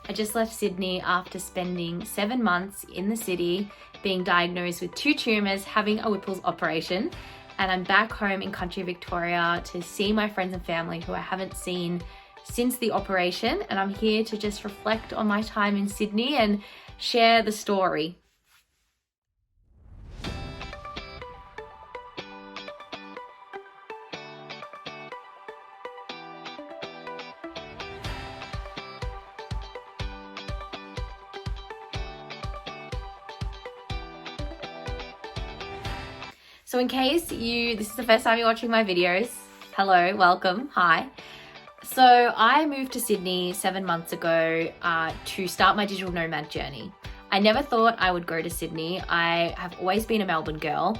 I just left Sydney after spending 7 months in the city, being diagnosed with 2 tumours, having a Whipple's operation, and I'm back home in country Victoria to see my friends and family who I haven't seen since the operation, and I'm here to just reflect on my time in Sydney and share the story. So in case this is the first time you're watching my videos, hello, welcome, hi. So I moved to Sydney 7 months ago to start my digital nomad journey. I never thought I would go to Sydney. I have always been a Melbourne girl.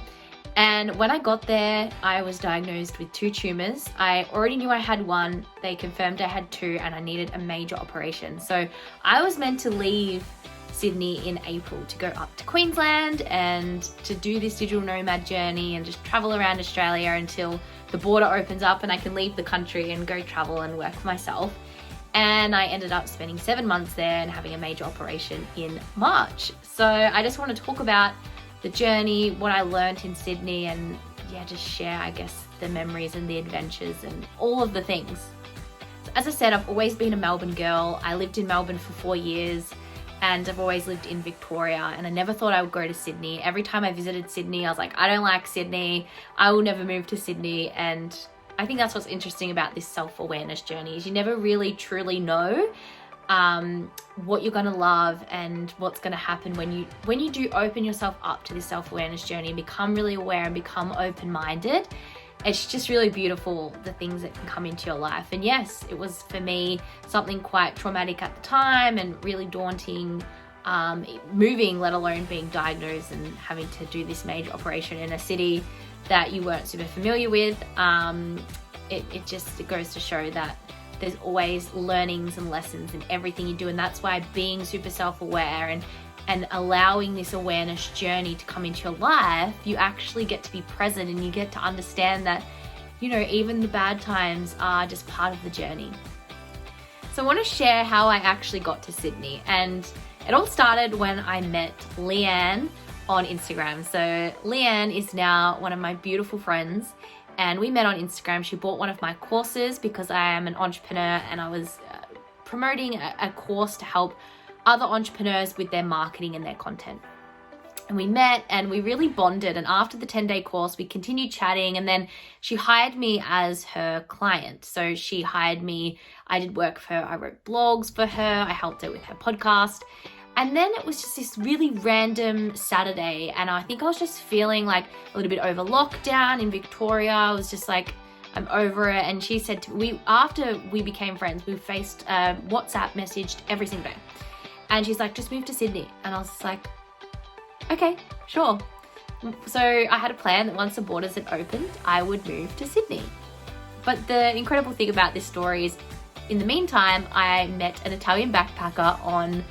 And when I got there, I was diagnosed with 2 tumours. I already knew I had one. They confirmed I had 2 and I needed a major operation. So I was meant to leave Sydney in April to go up to Queensland and to do this digital nomad journey and just travel around Australia until the border opens up and I can leave the country and go travel and work for myself. And I ended up spending 7 months there and having a major operation in March. So I just want to talk about the journey, what I learned in Sydney, and just share, I guess, the memories and the adventures and all of the things. So as I said, I've always been a Melbourne girl. I lived in Melbourne for 4 years. And I've always lived in Victoria, and I never thought I would go to Sydney. Every time I visited Sydney, I was like, I don't like Sydney. I will never move to Sydney. And I think that's what's interesting about this self-awareness journey is you never really truly know what you're going to love and what's going to happen when you do open yourself up to this self-awareness journey and become really aware and become open-minded. It's just really beautiful, the things that can come into your life. And yes, it was for me something quite traumatic at the time and really daunting, moving, let alone being diagnosed and having to do this major operation in a city that you weren't super familiar with. It goes to show that there's always learnings and lessons in everything you do. And that's why being super self-aware and allowing this awareness journey to come into your life, you actually get to be present and you get to understand that, even the bad times are just part of the journey. So I want to share how I actually got to Sydney. And it all started when I met Leanne on Instagram. So Leanne is now one of my beautiful friends, and we met on Instagram. She bought one of my courses because I am an entrepreneur and I was promoting a course to help other entrepreneurs with their marketing and their content. And we met and we really bonded. And after the 10-day course, we continued chatting, and then she hired me as her client. So she hired me, I did work for her, I wrote blogs for her, I helped her with her podcast. And then it was just this really random Saturday, and I think I was just feeling like a little bit over lockdown in Victoria. I was just like, I'm over it. And she said to me, after we became friends, we faced WhatsApp messaged every single day. And she's like, just move to Sydney. And I was just like, okay, sure. So I had a plan that once the borders had opened, I would move to Sydney. But the incredible thing about this story is, in the meantime, I met an Italian backpacker on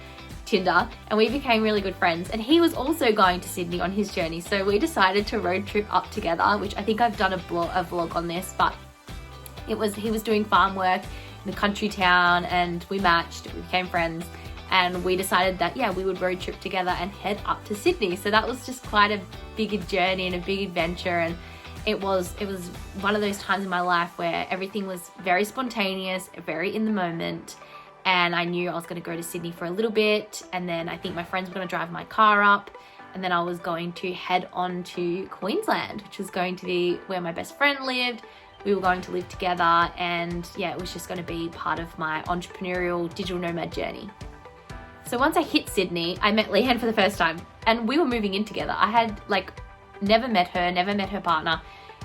Tinder and we became really good friends. And he was also going to Sydney on his journey. So we decided to road trip up together, which I think I've done a vlog on this, but he was doing farm work in the country town and we matched, we became friends. And we decided that, we would road trip together and head up to Sydney. So that was just quite a big journey and a big adventure. And it was one of those times in my life where everything was very spontaneous, very in the moment. And I knew I was going to go to Sydney for a little bit. And then I think my friends were going to drive my car up. And then I was going to head on to Queensland, which was going to be where my best friend lived. We were going to live together. And it was just going to be part of my entrepreneurial digital nomad journey. So once I hit Sydney, I met Leanne for the first time and we were moving in together. I had never met her partner,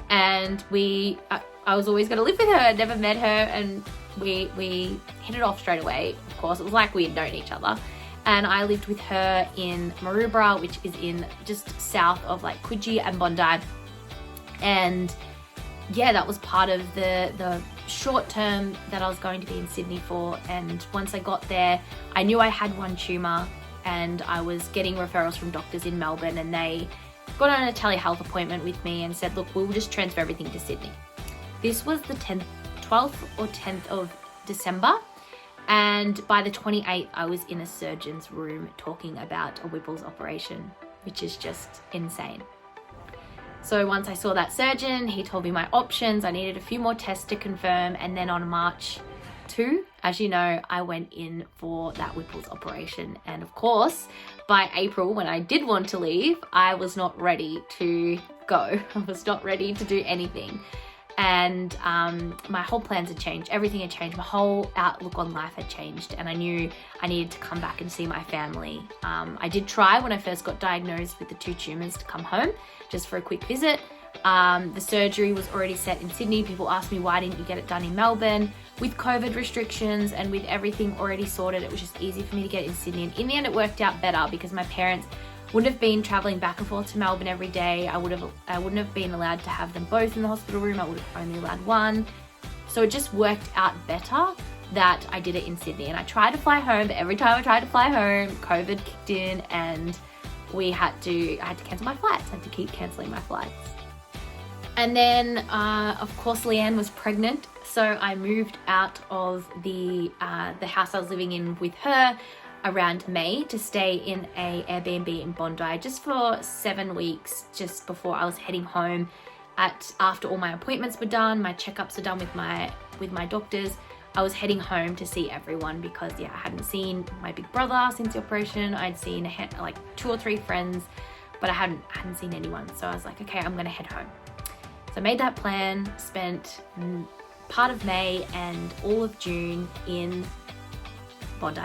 and I was always going to live with her, never met her, and we hit it off straight away. Of course, it was like we had known each other. And I lived with her in Maroubra, which is in just south of Coogee and Bondi. And that was part of the short term that I was going to be in Sydney for. And once I got there, I knew I had one tumour and I was getting referrals from doctors in Melbourne, and they got on a telehealth appointment with me and said, look, we'll just transfer everything to Sydney. This was the 12th or 10th of December. And by the 28th, I was in a surgeon's room talking about a Whipple's operation, which is just insane. So once I saw that surgeon, he told me my options. I needed a few more tests to confirm. And then on March 2, as you know, I went in for that Whipple's operation. And of course, by April, when I did want to leave, I was not ready to go. I was not ready to do anything. And my whole plans had changed. Everything had changed. My whole outlook on life had changed. And I knew I needed to come back and see my family. I did try when I first got diagnosed with the 2 tumors to come home just for a quick visit. The surgery was already set in Sydney. People asked me, why didn't you get it done in Melbourne? With COVID restrictions and with everything already sorted, it was just easy for me to get it in Sydney. And in the end, it worked out better because my parents wouldn't have been traveling back and forth to Melbourne every day. I wouldn't have been allowed to have them both in the hospital room. I would have only allowed one. So it just worked out better that I did it in Sydney. And I tried to fly home, but every time I tried to fly home, COVID kicked in and I had to cancel my flights. I had to keep canceling my flights. And then, of course, Leanne was pregnant. So I moved out of the house I was living in with her around May to stay in a Airbnb in Bondi just for 7 weeks, just before I was heading home after all my appointments were done, my checkups were done with my doctors. I was heading home to see everyone because I hadn't seen my big brother since the operation. I'd seen like 2 or 3 friends, but I hadn't seen anyone. So I was like, okay, I'm gonna head home. So I made that plan, spent part of May and all of June in Bondi.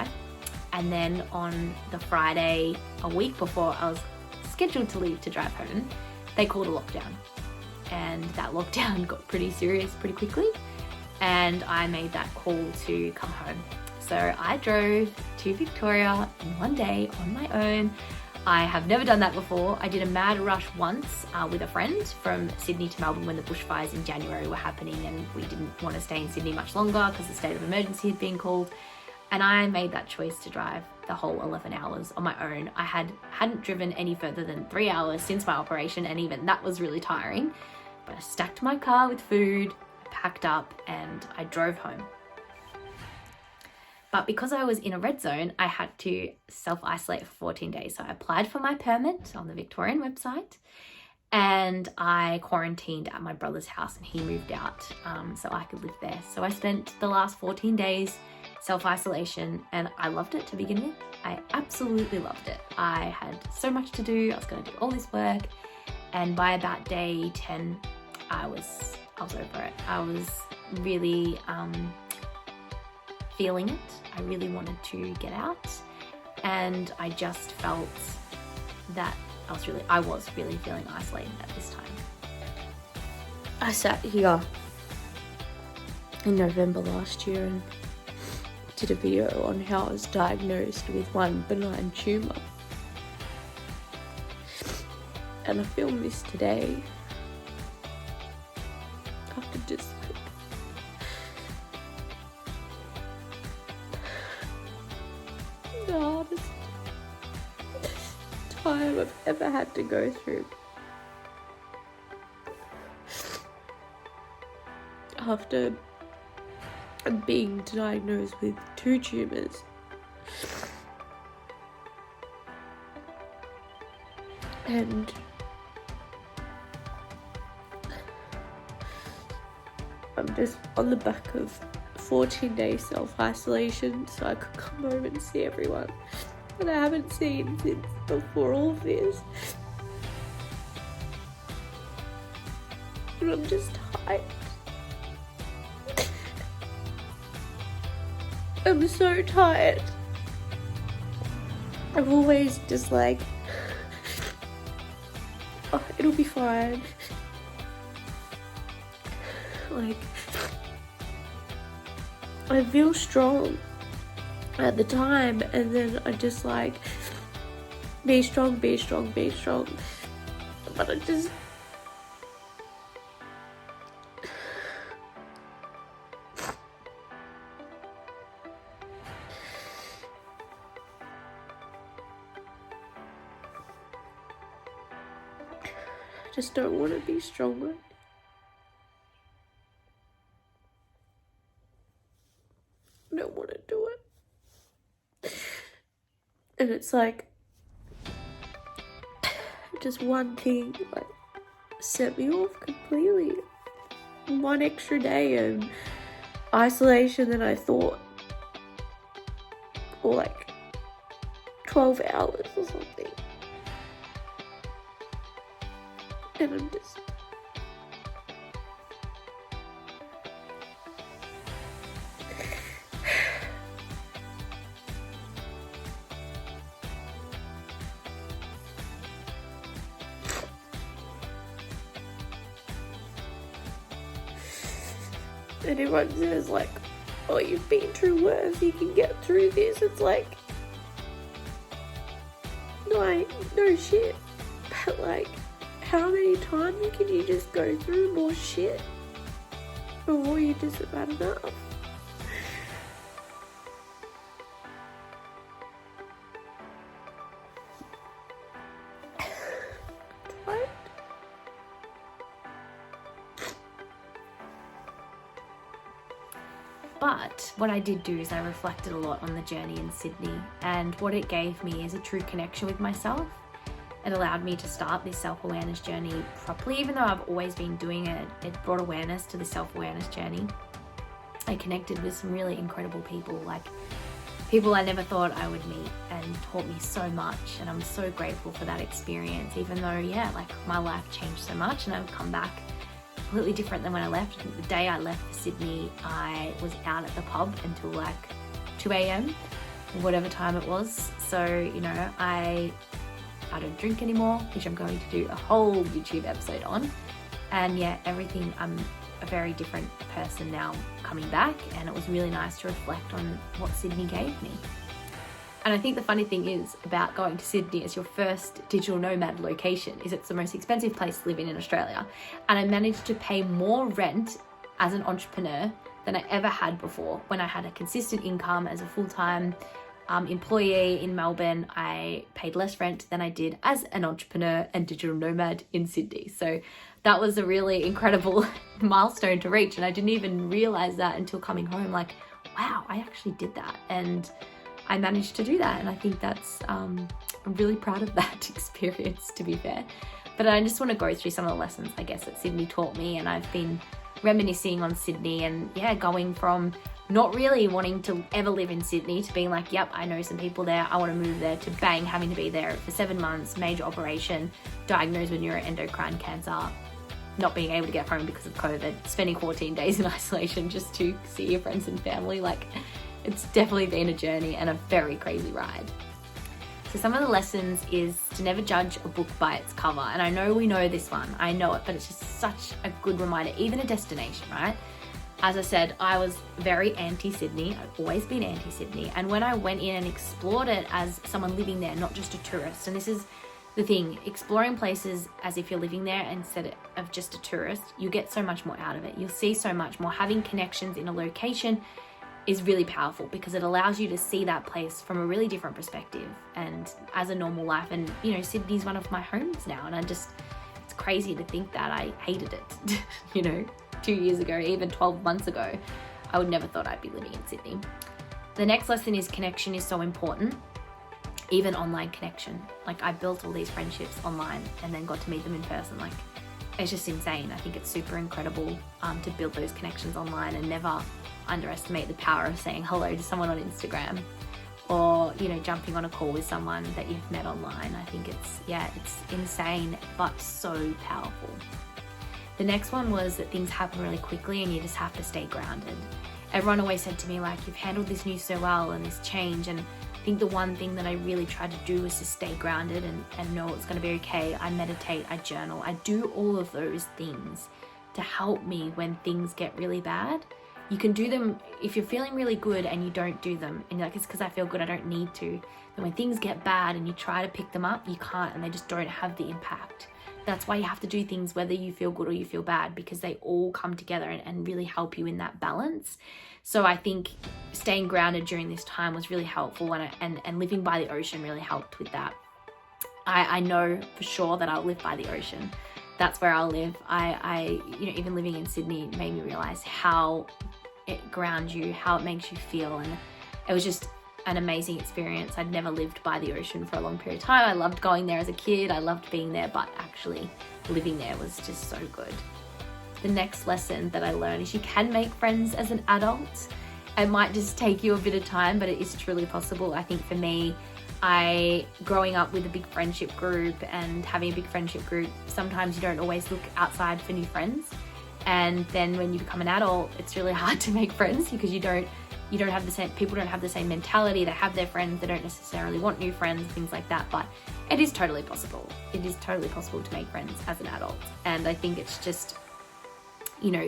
And then on the Friday, a week before I was scheduled to leave to drive home, they called a lockdown. And that lockdown got pretty serious pretty quickly. And I made that call to come home. So I drove to Victoria in one day on my own. I have never done that before. I did a mad rush once with a friend from Sydney to Melbourne when the bushfires in January were happening, and we didn't want to stay in Sydney much longer because the state of emergency had been called. And I made that choice to drive the whole 11 hours on my own. I hadn't driven any further than 3 hours since my operation, and even that was really tiring. But I stacked my car with food, packed up, and I drove home. But because I was in a red zone, I had to self-isolate for 14 days. So I applied for my permit on the Victorian website, and I quarantined at my brother's house, and he moved out so I could live there. So I spent the last 14 days self-isolation, and I loved it to begin with. I absolutely loved it. I had so much to do. I was going to do all this work, and by about day 10, I was over it. I was really feeling it. I really wanted to get out, and I just felt that I was really feeling isolated at this time. I sat here in November last year and did a video on how I was diagnosed with one benign tumour, and I filmed this today after just the hardest time I've ever had to go through. After being diagnosed with 2 tumours, and I'm just on the back of 14-day self-isolation so I could come home and see everyone that I haven't seen since before all of this. And I'm just tired. I'm so tired. I've always just like, oh, it'll be fine. Like, I feel strong at the time, and then I just like, be strong, be strong, be strong. But I just don't want to be stronger. I don't want to do it. And it's like, just one thing, like, set me off completely. One extra day of isolation than I thought. Or like 12 hours or something. And I'm just... And everyone says like, oh, you've been through worse, you can get through this. It's like, no shit. But like, how many times can you just go through more shit before you just about enough? What? But what I did do is I reflected a lot on the journey in Sydney, and what it gave me is a true connection with myself. It allowed me to start this self-awareness journey properly, even though I've always been doing it. It brought awareness to the self-awareness journey. I connected with some really incredible people, like people I never thought I would meet, and taught me so much, and I'm so grateful for that experience, even though, yeah, like my life changed so much and I've come back completely different than when I left. The day I left for Sydney, I was out at the pub until like 2 a.m, whatever time it was. So, you know, I don't drink anymore, which I'm going to do a whole YouTube episode on. And yeah, everything, I'm a very different person now coming back, and it was really nice to reflect on what Sydney gave me. And I think the funny thing is about going to Sydney as your first digital nomad location is it's the most expensive place to live in Australia. And I managed to pay more rent as an entrepreneur than I ever had before. When I had a consistent income as a full-time employee in Melbourne, I paid less rent than I did as an entrepreneur and digital nomad in Sydney. So that was a really incredible milestone to reach. And I didn't even realize that until coming home, like, wow, I actually did that. And I managed to do that, and I think that's, I'm really proud of that experience, to be fair. But I just want to go through some of the lessons, I guess, that Sydney taught me, and I've been reminiscing on Sydney, and yeah, going from not really wanting to ever live in Sydney to being like, yep, I know some people there, I want to move there, to bang, having to be there for 7 months, major operation, diagnosed with neuroendocrine cancer, not being able to get home because of COVID, spending 14 days in isolation just to see your friends and family. Like, it's definitely been a journey and a very crazy ride. So some of the lessons is to never judge a book by its cover. And I know we know this one, I know it, but it's just such a good reminder, even a destination, right? As I said, I was very anti-Sydney. I've always been anti-Sydney. And when I went in and explored it as someone living there, not just a tourist, and this is the thing, exploring places as if you're living there instead of just a tourist, you get so much more out of it. You'll see so much more. Having connections in a location is really powerful because it allows you to see that place from a really different perspective and as a normal life. And you know, Sydney's one of my homes now, and it's crazy to think that I hated it. You know, 2 years ago, even 12 months ago, I would never thought I'd be living in Sydney. The next lesson is connection is so important, even online connection. Like, I built all these friendships online and then got to meet them in person. Like, it's just insane. I think it's super incredible to build those connections online, and never underestimate the power of saying hello to someone on Instagram, or, you know, jumping on a call with someone that you've met online. I think it's insane, but so powerful. The next one was that things happen really quickly and you just have to stay grounded. Everyone always said to me, like, you've handled this news so well and this change, and I think the one thing that I really tried to do was to stay grounded and know it's going to be okay. I meditate, I journal, I do all of those things to help me when things get really bad. You can do them if you're feeling really good and you don't do them, and you're like, it's because I feel good, I don't need to. Then when things get bad and you try to pick them up, you can't, and they just don't have the impact. That's why you have to do things whether you feel good or you feel bad, because they all come together and really help you in that balance. So I think staying grounded during this time was really helpful, and living by the ocean really helped with that. I know for sure that I'll live by the ocean. That's where I'll live. I you know, even living in Sydney made me realize how it grounds you, how it makes you feel, and it was just an amazing experience. I'd never lived by the ocean for a long period of time. I loved going there as a kid. I loved being there, but actually living there was just so good. The next lesson that I learned is you can make friends as an adult. It might just take you a bit of time, but it is truly possible. I think for me, growing up with a big friendship group and having a big friendship group, sometimes you don't always look outside for new friends. And then when you become an adult, it's really hard to make friends because people don't have the same mentality. They have their friends, they don't necessarily want new friends, things like that. But it is totally possible. It is totally possible to make friends as an adult. And I think it's just,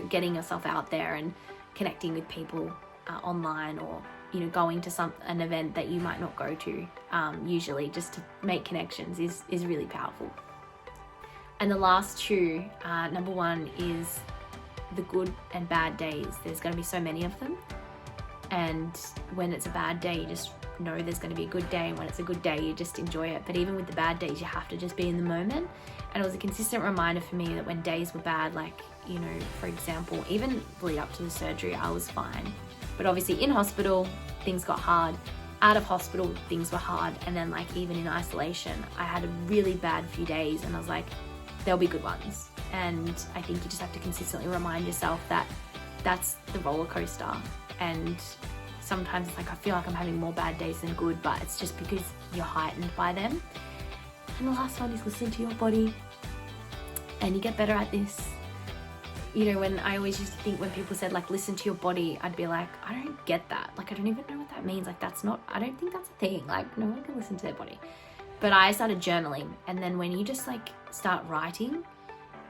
getting yourself out there and connecting with people online, or going to an event that you might not go to usually, just to make connections is really powerful. And the last two, number one is the good and bad days. There's going to be so many of them, and when it's a bad day, you just know there's going to be a good day, and when it's a good day, you just enjoy it. But even with the bad days, you have to just be in the moment. And it was a consistent reminder for me that when days were bad, like, for example, even lead up to the surgery, I was fine. But obviously in hospital, things got hard. Out of hospital, things were hard. And then like even in isolation, I had a really bad few days, and I was like, there'll be good ones. And I think you just have to consistently remind yourself that that's the roller coaster. And sometimes it's like, I feel like I'm having more bad days than good, but it's just because you're heightened by them. And the last one is listen to your body, and you get better at this. When I always used to think when people said like, listen to your body, I'd be like, I don't get that. Like, I don't even know what that means. Like, I don't think that's a thing. Like, no one can listen to their body. But I started journaling. And then when you just like start writing,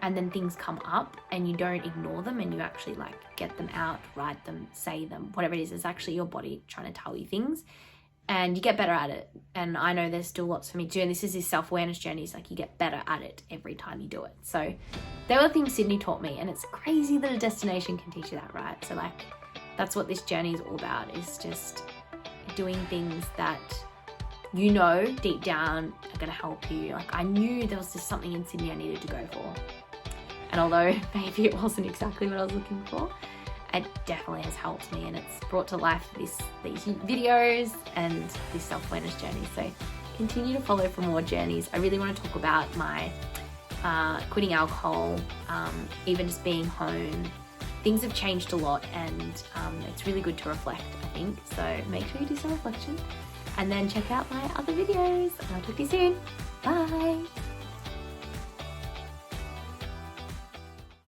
and then things come up and you don't ignore them, and you actually like get them out, write them, say them, whatever it is, it's actually your body trying to tell you things, and you get better at it. And I know there's still lots for me to do, and this is this self-awareness journey. It's like you get better at it every time you do it. So there were things Sydney taught me, and it's crazy that a destination can teach you that, right? So like, that's what this journey is all about, is just doing things that deep down are going to help you. Like, I knew there was just something in Sydney I needed to go for. And although maybe it wasn't exactly what I was looking for, it definitely has helped me, and it's brought to life these videos and this self-awareness journey. So continue to follow for more journeys. I really want to talk about my quitting alcohol, even just being home. Things have changed a lot, and it's really good to reflect, I think. So make sure you do some reflection, and then check out my other videos, and I'll talk to you soon. Bye.